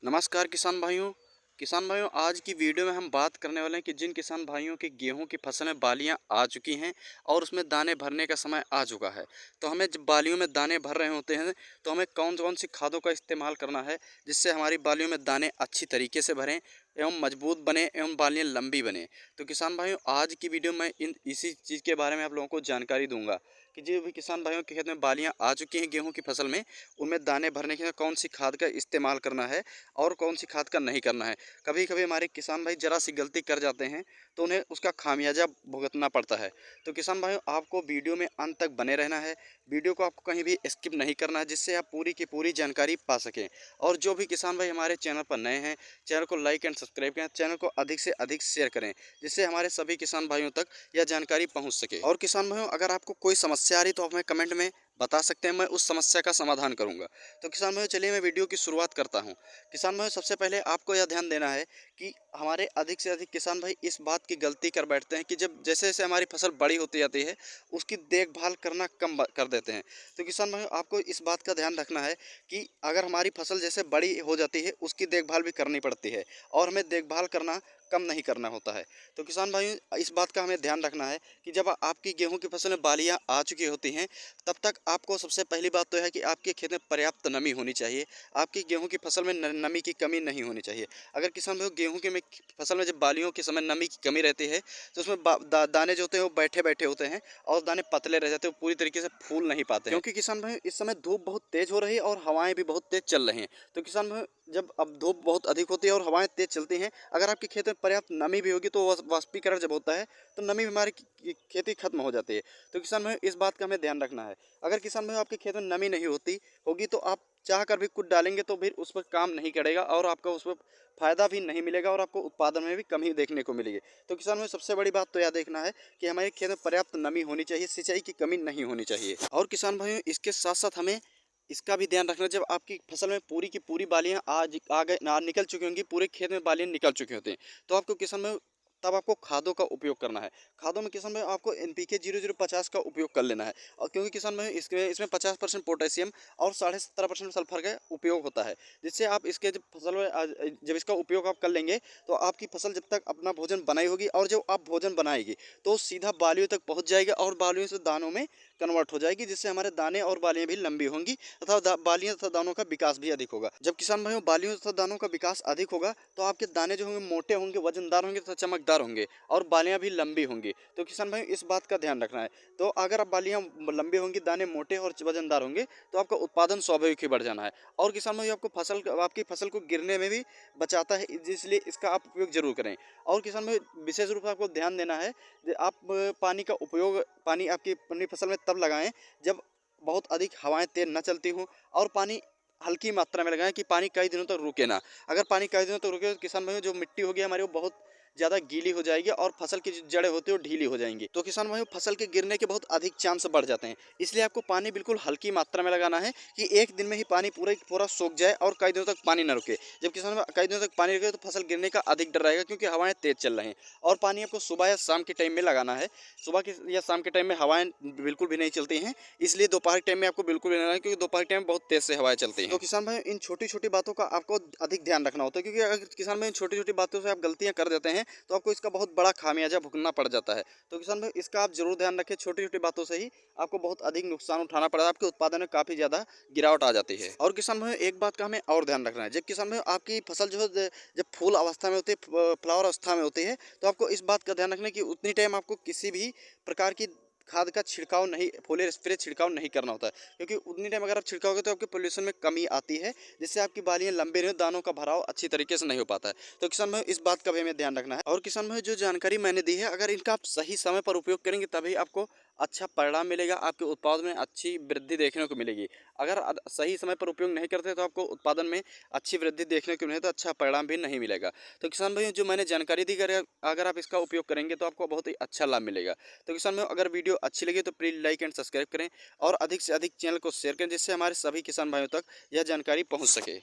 नमस्कार किसान भाइयों आज की वीडियो में हम बात करने वाले हैं कि जिन किसान भाइयों की गेहूं की फसल में बालियां आ चुकी हैं और उसमें दाने भरने का समय आ चुका है। तो हमें जब बालियों में दाने भर रहे होते हैं तो हमें कौन कौन सी खादों का इस्तेमाल करना है जिससे हमारी बालियों में दाने अच्छी तरीके से भरें एवं मजबूत बने एवं बालियां लंबी बने। तो किसान भाइयों आज की वीडियो में इसी चीज़ के बारे में आप लोगों को जानकारी दूंगा कि जो भी किसान भाइयों के खेत में बालियां आ चुकी हैं गेहूं की फसल में, उनमें दाने भरने के लिए कौन सी खाद का इस्तेमाल करना है और कौन सी खाद का नहीं करना है। कभी कभी हमारे किसान भाई ज़रा सी गलती कर जाते हैं तो उन्हें उसका खामियाजा भुगतना पड़ता है। तो किसान भाइयों आपको वीडियो में अंत तक बने रहना है, वीडियो को आपको कहीं भी स्किप नहीं करना है जिससे आप पूरी की पूरी जानकारी पा सकें। और जो भी किसान भाई हमारे चैनल पर नए हैं, चैनल को लाइक एंड सब्सक्राइब करें, चैनल को अधिक से अधिक शेयर करें जिससे हमारे सभी किसान भाइयों तक यह जानकारी पहुंच सके। और किसान भाइयों अगर आपको कोई समस्या आ रही तो आप हमें कमेंट में बता सकते हैं, मैं उस समस्या का समाधान करूंगा। तो किसान भाइयों चलिए मैं वीडियो की शुरुआत करता हूं। किसान भाइयों सबसे पहले आपको यह ध्यान देना है कि हमारे अधिक से अधिक किसान भाई इस बात की गलती कर बैठते हैं कि जब जैसे जैसे हमारी फसल बड़ी होती जाती है उसकी देखभाल करना कम कर देते हैं। तो किसान भाइयों आपको इस बात का ध्यान रखना है कि अगर हमारी फसल जैसे बड़ी हो जाती है उसकी देखभाल भी करनी पड़ती है और हमें देखभाल करना कम नहीं करना होता है। तो किसान भाइयों इस बात का हमें ध्यान रखना है कि जब आपकी गेहूं की फसल में बालियां आ चुकी होती हैं तब तक आपको सबसे पहली बात तो है कि आपके खेत में पर्याप्त नमी होनी चाहिए। आपकी गेहूं की फसल में नमी की कमी नहीं होनी चाहिए। अगर किसान भाइयों गेहूं के में फसल में जब बालियों के समय नमी की कमी रहती है तो उसमें दाने जो होते हैं वो बैठे बैठे होते हैं और दाने पतले रह जाते हैं, पूरी तरीके से फूल नहीं पाते हैं। क्योंकि किसान भाइयों इस समय धूप बहुत तेज हो रही है और हवाएं भी बहुत तेज चल रही हैं। तो किसान भाइयों जब अब धूप बहुत अधिक होती है और हवाएं तेज चलती हैं, अगर आपके खेत में पर्याप्त नमी भी होगी तो वाष्पीकरण जब होता है तो नमी भी हमारी खेती खत्म हो जाती है। तो किसान भाइयों इस बात का हमें ध्यान रखना है। अगर किसान भाइयों आपके खेत में नमी नहीं होगी तो आप चाह कर भी कुछ डालेंगे तो फिर उस पर काम नहीं करेगा और आपका उस पर फायदा भी नहीं मिलेगा और आपको उत्पादन में भी कमी देखने को मिलेगी। तो किसान में सबसे बड़ी बात तो यह देखना है कि हमारे खेत में पर्याप्त नमी होनी चाहिए, सिंचाई की कमी नहीं होनी चाहिए। और किसान भाइयों इसके साथ साथ हमें इसका भी ध्यान रखना, जब आपकी फसल में पूरी की पूरी बालियां आ निकल चुकी होंगी, पूरे खेत में बालियां निकल चुकी होती हैं, तो आपको किसान में तब आपको खादों का उपयोग करना है। खादों में किसान भाई आपको NPK 0050 का उपयोग कर लेना है। और क्योंकि किसान भाई इसमें 50% पोटेशियम और 17.5% सल्फर का उपयोग होता है, जिससे आप इसके जब फसल में जब इसका उपयोग आप कर लेंगे तो आपकी फसल जब तक अपना भोजन बनाई होगी और जब आप भोजन बनाएगी तो सीधा बालियों तक पहुंच जाएगा और बालियों से दानों में कन्वर्ट हो जाएगी, जिससे हमारे दाने और बालियां भी लंबी होंगी तथा बालियां तथा दानों का विकास भी अधिक होगा। जब किसान भाइयों बालियों तथा दानों का विकास अधिक होगा तो आपके दाने जो होंगे मोटे होंगे, वजनदार होंगे तथा चमकदार होंगे और बालियां भी लंबी होंगी। तो किसान भाइयों इस बात का ध्यान रखना है। तो अगर आप बालियां लंबी होंगी, दाने मोटे और वजनदार होंगे तो आपका उत्पादन स्वाभाविक ही बढ़ जाना है। और किसान भाइयों आपकी फसल को गिरने में भी बचाता है, इसलिए इसका आप उपयोग जरूर करें। और किसान भाइयों विशेष रूप से आपको ध्यान देना है कि आप पानी आपकी अपनी फसल में तब लगाएं जब बहुत अधिक हवाएं तेज न चलती हों और पानी हल्की मात्रा में लगाएं कि पानी कई दिनों तक रुके ना। अगर पानी कई दिनों तक रुके तो किसान भाइयों जो मिट्टी होगी हमारी वो बहुत ज़्यादा गीली हो जाएगी और फसल की जो जड़ें होती है वो ढीली हो जाएंगी। तो किसान भाइयों फसल के गिरने के बहुत अधिक चांस बढ़ जाते हैं, इसलिए आपको पानी बिल्कुल हल्की मात्रा में लगाना है कि एक दिन में ही पानी पूरा सूख जाए और कई दिनों तक पानी न रुके। जब किसान भाई कई दिनों तक पानी रुके तो फसल गिरने का अधिक डर रहेगा, क्योंकि हवाएं तेज चल रही हैं। और पानी आपको सुबह या शाम के टाइम में लगाना है। सुबह के या शाम के टाइम में हवाएं बिल्कुल भी नहीं चलती हैं, इसलिए दोपहर के टाइम में आपको बिल्कुल भी नहीं लगाना है, क्योंकि दोपहर के टाइम में बहुत तेज से हवाएं चलती हैं। तो किसान भाई इन छोटी छोटी बातों का आपको अधिक ध्यान रखना होता है, क्योंकि अगर किसान भाई इन छोटी छोटी बातों से आप गलतियां कर देते हैं तो आपको इसका बहुत बड़ा खामियाजा भुगतना पड़ जाता है। तो किसान भाई इसका आप जरूर ध्यान रखें, छोटी छोटी बातों से ही आपको बहुत अधिक नुकसान उठाना पड़ा, आपके उत्पादन में काफ़ी ज़्यादा गिरावट आ जाती है। और किसान भाई एक बात का हमें और ध्यान रखना है, जब किसान भाई आपकी फसल जो है जब फूल अवस्था में होती है, फ्लावर अवस्था में होती है, तो आपको इस बात का ध्यान रखना है कि उतनी टाइम आपको किसी भी प्रकार की खाद का छिड़काव नहीं, फोलियर स्प्रे छिड़काव नहीं करना होता है, क्योंकि उतनी टाइम अगर आप छिड़काओगे तो आपके पोल्यूशन में कमी आती है, जिससे आपकी बालियां लंबे रहे, दानों का भराव अच्छी तरीके से नहीं हो पाता है। तो किसान भाई इस बात का भी हमें ध्यान रखना है। और किसान भाई जो जानकारी मैंने दी है, अगर इनका आप सही समय पर उपयोग करेंगे तभी आपको अच्छा परिणाम मिलेगा, आपके उत्पादन में अच्छी वृद्धि देखने को मिलेगी। अगर सही समय पर उपयोग नहीं करते तो आपको उत्पादन में अच्छी वृद्धि देखने को मिले तो अच्छा परिणाम भी नहीं मिलेगा। तो किसान भाइयों जो मैंने जानकारी दी, अगर आप इसका उपयोग करेंगे तो आपको बहुत ही अच्छा लाभ मिलेगा। तो किसान भाइयों अगर वीडियो अच्छी लगी तो प्लीज़ लाइक एंड सब्सक्राइब करें और अधिक से अधिक चैनल को शेयर करें, जिससे हमारे सभी किसान भाइयों तक यह जानकारी पहुँच सके।